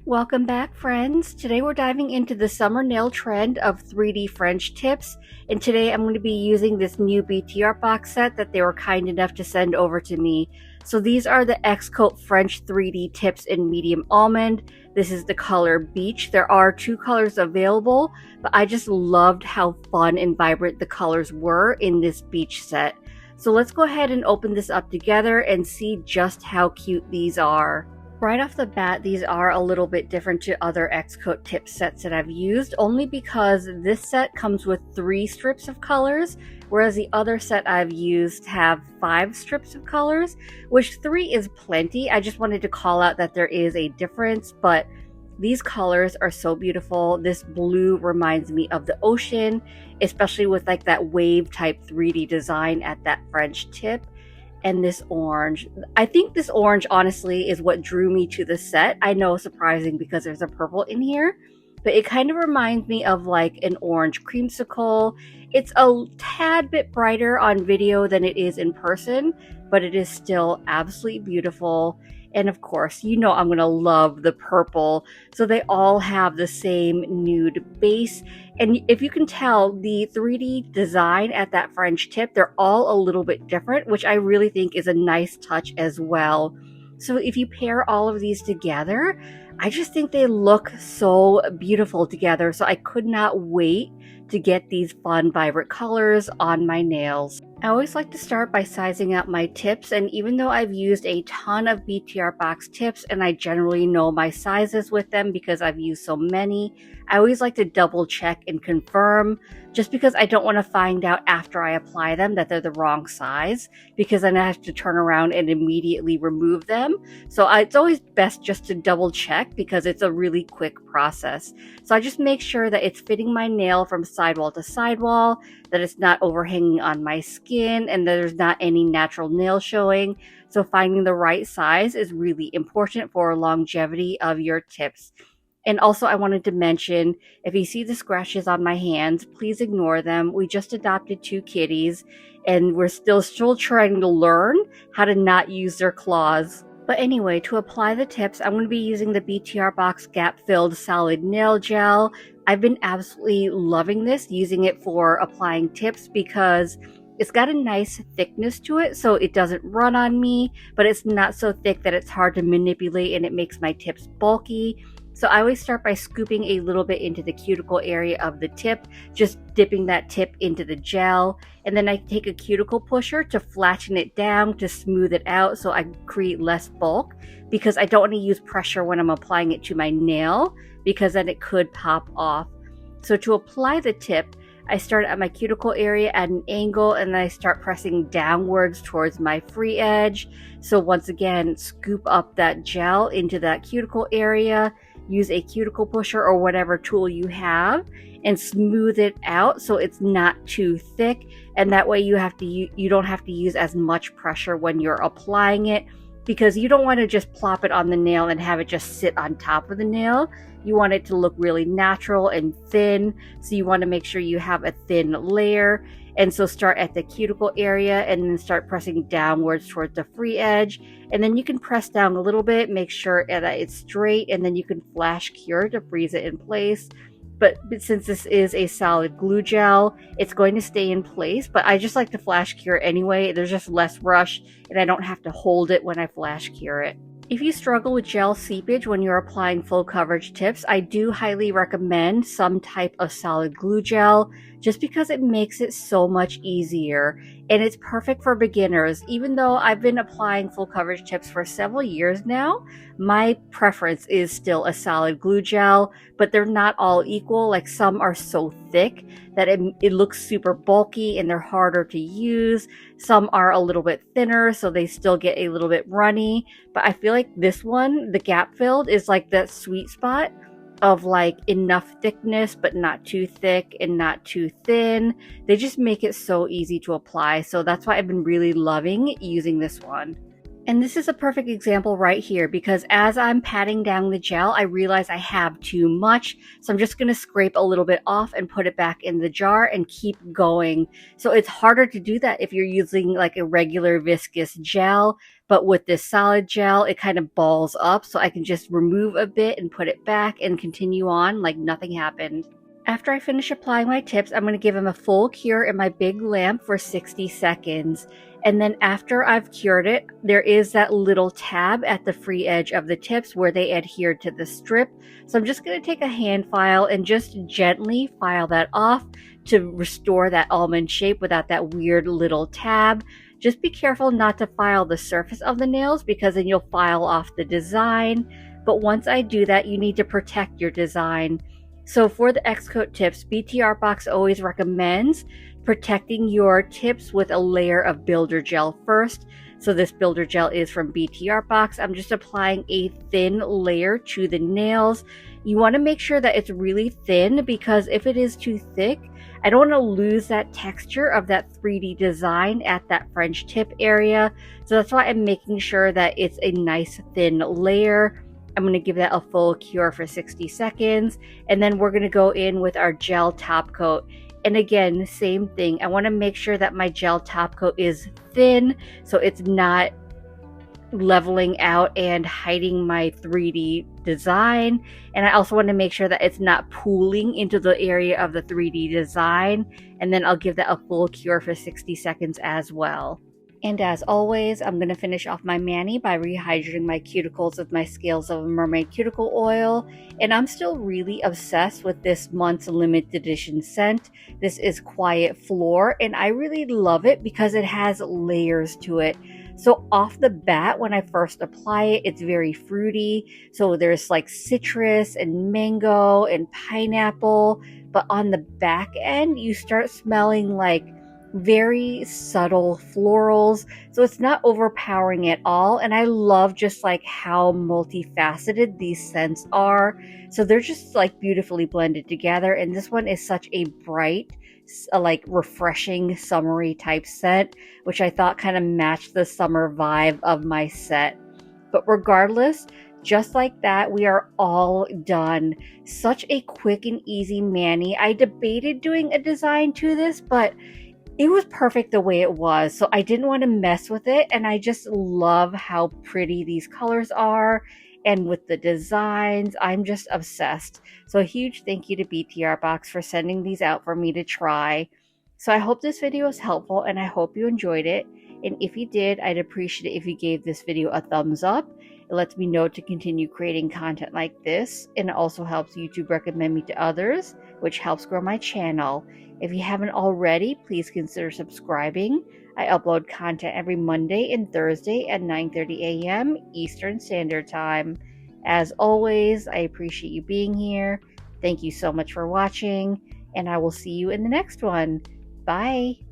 Welcome back, friends. Today we're diving into the summer nail trend of 3D French tips, and today I'm going to be using this new BTArtBox set that they were kind enough to send over to me. So these are the XCOATTIPS French 3D tips in medium almond. This is the color beach. There are two colors available, but I just loved how fun and vibrant the colors were in this beach set. So let's go ahead and open this up together and see just how cute these are. Right off the bat, these are a little bit different to other XCOATTIPS sets that I've used, only because this set comes with 3 strips of colors, whereas the other set I've used have 5 strips of colors, which 3 is plenty. I just wanted to call out that there is a difference, but these colors are so beautiful. This blue reminds me of the ocean, especially with like that wave type 3D design at that French tip. And this orange, I think this orange honestly is what drew me to the set. I know, surprising because there's a purple in here, but it kind of reminds me of like an orange creamsicle. It's a tad bit brighter on video than it is in person, but it is still absolutely beautiful. And of course, you know I'm going to love the purple. So they all have the same nude base. And if you can tell, the 3D design at that French tip, they're all a little bit different, which I really think is a nice touch as well. So if you pair all of these together, I just think they look so beautiful together. So I could not wait to get these fun, vibrant colors on my nails. I always like to start by sizing out my tips, and even though I've used a ton of BTArtBox tips and I generally know my sizes with them because I've used so many, I always like to double check and confirm, just because I don't want to find out after I apply them that they're the wrong size, because then I have to turn around and immediately remove them. So it's always best just to double check because it's a really quick process. So I just make sure that it's fitting my nail from sidewall to sidewall, that it's not overhanging on my skin, and that there's not any natural nail showing. So finding the right size is really important for longevity of your tips. And also I wanted to mention, if you see the scratches on my hands, please ignore them. We just adopted 2 kitties and we're still trying to learn how to not use their claws. But anyway, to apply the tips, I'm going to be using the BTArtBox Gap Filled Solid Nail Gel. I've been absolutely loving this, using it for applying tips because it's got a nice thickness to it, so it doesn't run on me, but it's not so thick that it's hard to manipulate and it makes my tips bulky. So I always start by scooping a little bit into the cuticle area of the tip, just dipping that tip into the gel. And then I take a cuticle pusher to flatten it down to smooth it out so I create less bulk, because I don't want to use pressure when I'm applying it to my nail, because then it could pop off. So to apply the tip, I start at my cuticle area at an angle and then I start pressing downwards towards my free edge. So once again, scoop up that gel into that cuticle area, use a cuticle pusher or whatever tool you have, and smooth it out so it's not too thick. And that way you don't have to use as much pressure when you're applying it, because you don't want to just plop it on the nail and have it just sit on top of the nail. You want it to look really natural and thin, so you want to make sure you have a thin layer. And so start at the cuticle area and then start pressing downwards towards the free edge. And then you can press down a little bit, make sure that it's straight, and then you can flash cure to freeze it in place. But since this is a solid glue gel, it's going to stay in place, but I just like to flash cure anyway. There's just less rush and I don't have to hold it when I flash cure it. If you struggle with gel seepage when you're applying full coverage tips, I do highly recommend some type of solid glue gel, just because it makes it so much easier, and it's perfect for beginners. Even though I've been applying full coverage tips for several years now, my preference is still a solid glue gel, but they're not all equal. Like, some are so thick that it looks super bulky and they're harder to use. Some are a little bit thinner, so they still get a little bit runny. But I feel like this one, the gap filled, is like that sweet spot of like enough thickness but not too thick and not too thin. They just make it so easy to apply, so that's why I've been really loving using this one. And this is a perfect example right here because as I'm patting down the gel, I realize I have too much. So I'm just going to scrape a little bit off and put it back in the jar and keep going. So it's harder to do that if you're using like a regular viscous gel, but with this solid gel, it kind of balls up. So I can just remove a bit and put it back and continue on like nothing happened. After I finish applying my tips, I'm going to give them a full cure in my big lamp for 60 seconds. And then after I've cured it, there is that little tab at the free edge of the tips where they adhere to the strip. So I'm just going to take a hand file and just gently file that off to restore that almond shape without that weird little tab. Just be careful not to file the surface of the nails because then you'll file off the design. But once I do that, you need to protect your design. So for the XCOATTIPS, BTArtBox always recommends protecting your tips with a layer of builder gel first. So this builder gel is from BTArtBox. I'm just applying a thin layer to the nails. You want to make sure that it's really thin because if it is too thick, I don't want to lose that texture of that 3D design at that French tip area. So that's why I'm making sure that it's a nice thin layer. I'm going to give that a full cure for 60 seconds. And then we're going to go in with our gel top coat. And again, same thing. I want to make sure that my gel top coat is thin so it's not leveling out and hiding my 3D design. And I also want to make sure that it's not pooling into the area of the 3D design. And then I'll give that a full cure for 60 seconds as well. And as always, I'm going to finish off my mani by rehydrating my cuticles with my Scales of a Mermaid cuticle oil. And I'm still really obsessed with this month's limited edition scent. This is Quiet Floor, and I really love it because it has layers to it. So off the bat, when I first apply it, it's very fruity. So there's like citrus and mango and pineapple. But on the back end, you start smelling like very subtle florals, so it's not overpowering at all. And I love just like how multifaceted these scents are. So they're just like beautifully blended together, and this one is such a bright, like refreshing summery type scent, which I thought kind of matched the summer vibe of my set. But regardless, just like that, we are all done. Such a quick and easy mani. I debated doing a design to this, but it was perfect the way it was, so I didn't want to mess with it, and I just love how pretty these colors are, and with the designs, I'm just obsessed. So a huge thank you to BTArtBox for sending these out for me to try. So I hope this video was helpful, and I hope you enjoyed it, and if you did, I'd appreciate it if you gave this video a thumbs up. It lets me know to continue creating content like this, and it also helps YouTube recommend me to others, which helps grow my channel. If you haven't already, please consider subscribing. I upload content every Monday and Thursday at 9:30 a.m. Eastern Standard Time. As always, I appreciate you being here. Thank you so much for watching, and I will see you in the next one. Bye!